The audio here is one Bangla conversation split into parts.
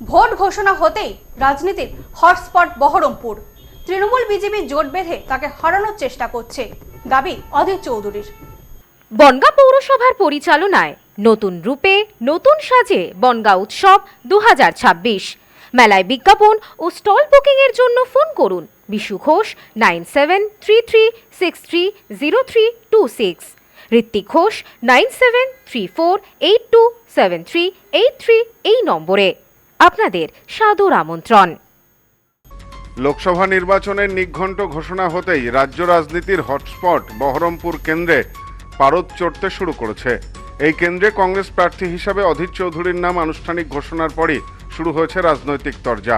ভোট ঘোষণা হতেই রাজনীতির হটস্পট বহরমপুর। তৃণমূল বিজেপি জোট বেঁধে তাকে হারানোর চেষ্টা করছে, দাবি অধীর চৌধুরীর। বনগাঁ পৌরসভার পরিচালনায় নতুন রূপে নতুন সাজে বনগাঁ উৎসব 2026। মেলায় বিজ্ঞাপন ও স্টল বুকিং এর জন্য ফোন করুন বিশু ঘোষ 9733630326, ঋত্বিক ঘোষ 9734827383 এই নম্বরে। আপনাদের সাদর আমন্ত্রণ। লোকসভা নির্বাচনের নিঘণ্ট ঘোষণা হতেই রাজ্য রাজনীতির হটস্পট বহরমপুর কেন্দ্রে পারদ চড়তে শুরু করেছে। এই কেন্দ্রে কংগ্রেস প্রার্থী হিসাবে অধীর চৌধুরীর নাম আনুষ্ঠানিক ঘোষণার পরই শুরু হয়েছে রাজনৈতিক তরজা।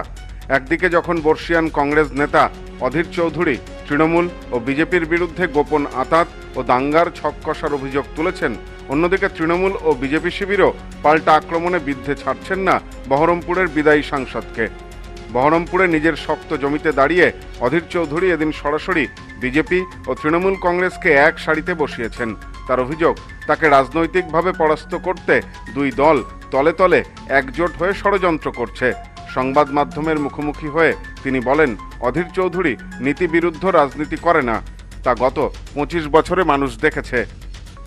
একদিকে যখন বর্ষিয়ান কংগ্রেস নেতা অধীর চৌধুরী তৃণমূল ও বিজেপির বিরুদ্ধে গোপন আঁতাত ও দাঙ্গার ছক কষার অভিযোগ তুলেছেন, অন্যদিকে তৃণমূল ও বিজেপি শিবিরও পাল্টা আক্রমণে বিদ্ধে ছাড়ছেন না বহরমপুরের বিদায়ী সাংসদকে। বহরমপুরে নিজের শক্ত জমিতে দাঁড়িয়ে অধীর চৌধুরী এদিন সরাসরি বিজেপি ও তৃণমূল কংগ্রেসকে এক সারিতে বসিয়েছেন। তার অভিযোগ, তাকে রাজনৈতিকভাবে পরাস্ত করতে দুই দল তলে তলে একজোট হয়ে ষড়যন্ত্র করছে। সংবাদ মাধ্যমের মুখোমুখি হয়ে তিনি বলেন, অধীর চৌধুরী নীতিবিরুদ্ধ রাজনীতি করে না, তা গত 25 বছরে মানুষ দেখেছে।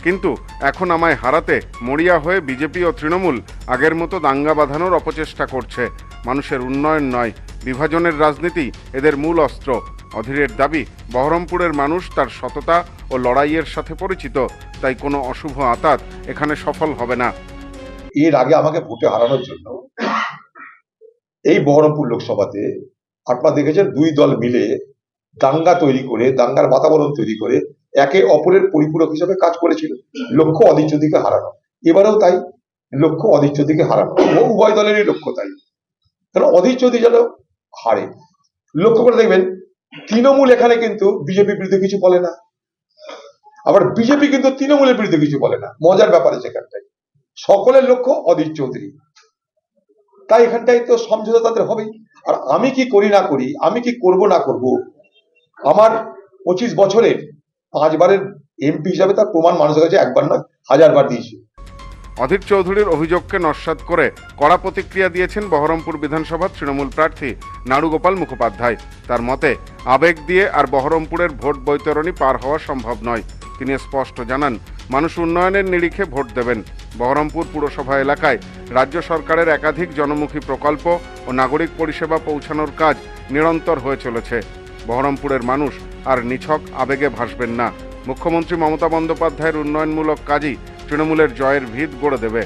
কিন্তু এখন আমায় হারাতে মরিয়া হয়ে বিজেপি ও তৃণমূল আগের মতো দাঙ্গা বাঁধানোর অপচেষ্টা করছে। মানুষের উন্নয়ন নয়, বিভাজনের রাজনীতি এদের মূল অস্ত্র। অধীরের দাবি, বহরমপুরের মানুষ তার সততা ও লড়াইয়ের সাথে পরিচিত, তাই কোনো অশুভ আঁতাত এখানে সফল হবে না। এর আগে আমাকে ভোটে হারানোর জন্য এই বহরমপুর লোকসভাতে আপনারা দেখেছেন দুই দল মিলে দাঙ্গা তৈরি করে, দাঙ্গার বাতাবরণ তৈরি করে একে অপরের পরিপূরক হিসেবে কাজ করেছিল। লক্ষ্য অধীর চৌধুরীকে হারানো, এবারেও তাই, লক্ষ্য অধীর চৌধুরীকে হারানো, উভয় দলেরই লক্ষ্য তাই। কারণ অধীর চৌধুরী যেন হারে। লক্ষ্য করে দেখবেন, তৃণমূল এখানে কিন্তু বিজেপির বিরুদ্ধে কিছু বলে না, আবার বিজেপি কিন্তু তৃণমূলের বিরুদ্ধে কিছু বলে না। মজার ব্যাপারে সেখানটাই সকলের লক্ষ্য অধীর চৌধুরী, তাই এখানটাই তো সমঝোতা তাদের হবেই। আর আমি কি করি না করি, আমি কি করব না করব, আমার 25 বছরের 5 বারের এমপি হিসাবে তার প্রমাণ মানুষের কাছে একবার নয় 1000 বার দিয়েছি। অধীর চৌধুরীর অভিযোগকে নস্যাৎ করে কড়া প্রতিক্রিয়া দিয়েছেন বহরমপুর বিধানসভার তৃণমূল প্রার্থী নাড়ুগোপাল মুখোপাধ্যায়। তার মতে, আবেগ দিয়ে আর বহরমপুরের ভোট বৈতরণী পার হওয়া সম্ভব নয়। তিনি স্পষ্ট জানান, মানুষ উন্নয়নের নিরিখে ভোট দেবেন। বহরমপুর পুরসভা এলাকায় রাজ্য সরকারের একাধিক জনমুখী প্রকল্প ও নাগরিক পরিষেবা পৌঁছানোর কাজ নিরন্তর হয়ে চলেছে। বহরমপুরের মানুষ আর নিছক আবেগে ভাসবেন না। মুখ্যমন্ত্রী মমতা বন্দ্যোপাধ্যায়ের উন্নয়নমূলক কাজই তৃণমূলের জয়ের ভিত গড়ে দেবে।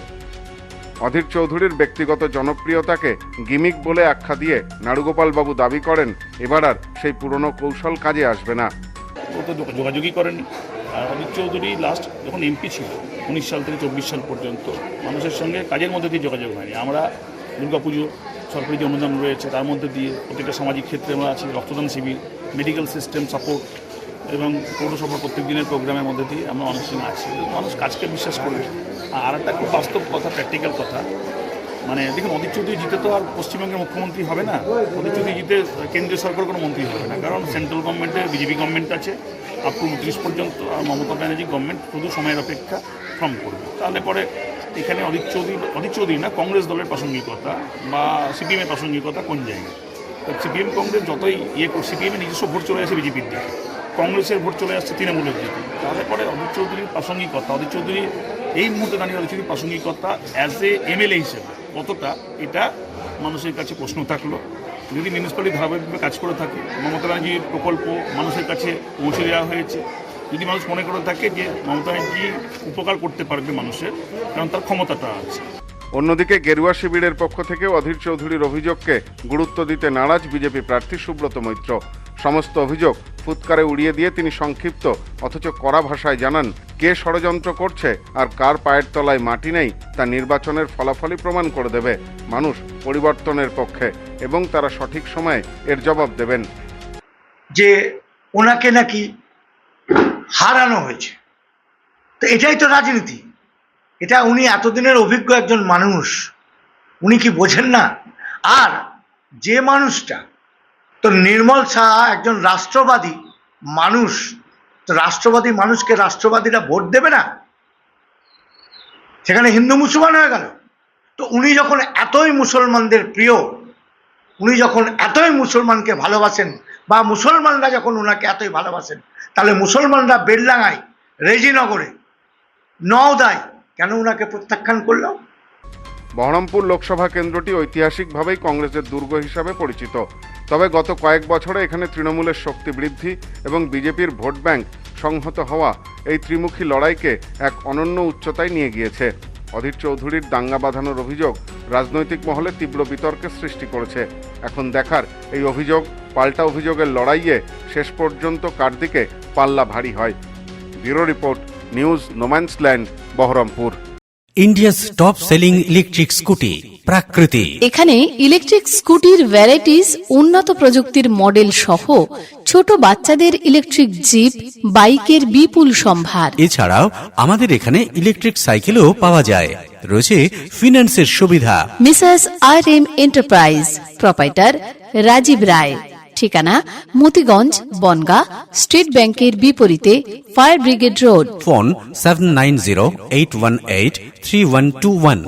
অধীর চৌধুরীর ব্যক্তিগত জনপ্রিয়তাকে গিমিক বলে আখ্যা দিয়ে নাড়ুগোপাল বাবু দাবি করেন, এবার আর সেই পুরনো কৌশল কাজে আসবে না। ও তো যোগাযোগই করেনি। আর অধীর চৌধুরী লাস্ট যখন এমপি ছিল 19 সাল থেকে 24 সাল পর্যন্ত মানুষের সঙ্গে কাজের মধ্যে দিয়ে যোগাযোগ হয়নি। আমরা দুর্গাপুজো, সরকারি যে অনুদান রয়েছে তার মধ্যে দিয়ে প্রত্যেকটা সামাজিক ক্ষেত্রে আমরা আছি, রক্তদান শিবির, মেডিকেল সিস্টেম সাপোর্ট এবং পৌরসভার প্রত্যেক দিনের প্রোগ্রামের মধ্যে দিয়ে আমরা মানুষের সঙ্গে আছি। মানুষ কাজকে বিশ্বাস করবে। আর একটা খুব বাস্তব কথা, প্র্যাকটিক্যাল কথা, মানে দেখুন, অধীর চৌধুরী জিতে তো আর পশ্চিমবঙ্গের মুখ্যমন্ত্রী হবে না, অধীর চৌধুরী জিতে কেন্দ্রীয় সরকার কোনো মন্ত্রী হবে না। কারণ সেন্ট্রাল গভর্নমেন্টে বিজেপি গভর্নমেন্ট আছে আপ টু 29 পর্যন্ত, আর মমতা ব্যানার্জি গভর্নমেন্ট শুধু সময়ের অপেক্ষা ফর্ম করবে। তাহলে পরে এখানে অধীর চৌধুরী না, কংগ্রেস দলের প্রাসঙ্গিকতা বা সিপিএমের প্রাসঙ্গিকতা কোন জায়গায়? সিপিএম কংগ্রেস যতই সিপিএমের নিজস্ব ভোট চলে আসে বিজেপির দিকে, কংগ্রেসের ভোট চলে আসছে তৃণমূলের দিকে। তাহলে পরে অধীর চৌধুরীর প্রাসঙ্গিকতা, অধীর চৌধুরী এই মুহূর্তে দাঁড়িয়ে অধীর চৌধুরীর প্রাসঙ্গিকতা অ্যাজ এ এমএলএ হিসেবে কতটা, এটা মানুষের কাছে প্রশ্ন থাকলো। যদি মিউনিসিপ্যালিটি ধারাবাহিকভাবে কাজ করে থাকে, মমতা ব্যানার্জির প্রকল্প মানুষের কাছে পৌঁছে দেওয়া হয়েছে, যদি মানুষ মনে করে থাকে যে মমতা ব্যানার্জি উপকার করতে পারবে মানুষের, কারণ তার ক্ষমতাটা আছে। অন্যদিকে গেরুয়া শিবিরের পক্ষ থেকেও অধীর চৌধুরীর অভিযোগকে গুরুত্ব দিতে নারাজ বিজেপি প্রার্থী সুব্রত মৈত্র। সমস্ত অভিযোগ ফুৎকারে উড়িয়ে দিয়ে তিনি সংক্ষিপ্ত অথচ কড়া ভাষায় জানান, কে ষড়যন্ত্র করছে আর কার পায়ের তলায় মাটি নেই তা নির্বাচনের ফলাফলই প্রমাণ করে দেবে। মানুষ পরিবর্তনের পক্ষে এবং তারা সঠিক সময়ে এর জবাব দেবেন। যে ওনাকে নাকি হারানো হয়েছে, তো এটাই তো রাজনীতি। এটা উনি এতদিনের অভিজ্ঞ একজন মানুষ, উনি কি বোঝেন না? আর যে মানুষটা, তো নির্মল শাহ একজন রাষ্ট্রবাদী মানুষ, তো রাষ্ট্রবাদী মানুষকে রাষ্ট্রবাদীরা ভোট দেবে না? সেখানে হিন্দু মুসলমান হয়ে গেল। তো উনি যখন এতই মুসলমানদের প্রিয়, উনি যখন এতই মুসলমানকে ভালোবাসেন, বা মুসলমানরা যখন ওনাকে এতই ভালোবাসেন, তাহলে মুসলমানরা বেলডাঙ্গায়, রেজিনগরে, নওদায় কেন ওনাকে প্রত্যাখ্যান করলো? বহরমপুর লোকসভা কেন্দ্রটি ঐতিহাসিকভাবেই কংগ্রেসের দুর্গ হিসাবে পরিচিত। তবে গত কয়েক বছরে এখানে তৃণমূলের শক্তি বৃদ্ধি এবং বিজেপির ভোট ব্যাংক সংহত হওয়া এই ত্রিমুখী লড়াইকে এক অনন্য উচ্চতায় নিয়ে গিয়েছে। অধীর চৌধুরীর দাঙ্গা বাঁধানোর অভিযোগ রাজনৈতিক মহলে তীব্র বিতর্কের সৃষ্টি করেছে। এখন দেখার এই অভিযোগ পাল্টা অভিযোগের লড়াইয়ে শেষ পর্যন্ত কার দিকে পাল্লা ভারী হয়। Bureau report, news no man's land, Baharampur. India's top selling electric scooty Prakriti. এখানে ইলেকট্রিক স্কুটির ভ্যারাইটিস, উন্নত প্রযুক্তির মডেল সহ ছোট বাচ্চাদের ইলেকট্রিক জিপ, বাইকের বিপুল সম্ভার। এছাড়াও আমাদের এখানে ইলেকট্রিক সাইকেলও পাওয়া যায়। রয়েছে ফিন্যান্সের সুবিধা। Mrs RM enterprise, proprietor Rajib Roy. ঠিকানা মতিগঞ্জ, বনগাঁ, স্টেট ব্যাংকের বিপরীতে, ফায়ার ব্রিগেড রোড। ফোন 7908183121।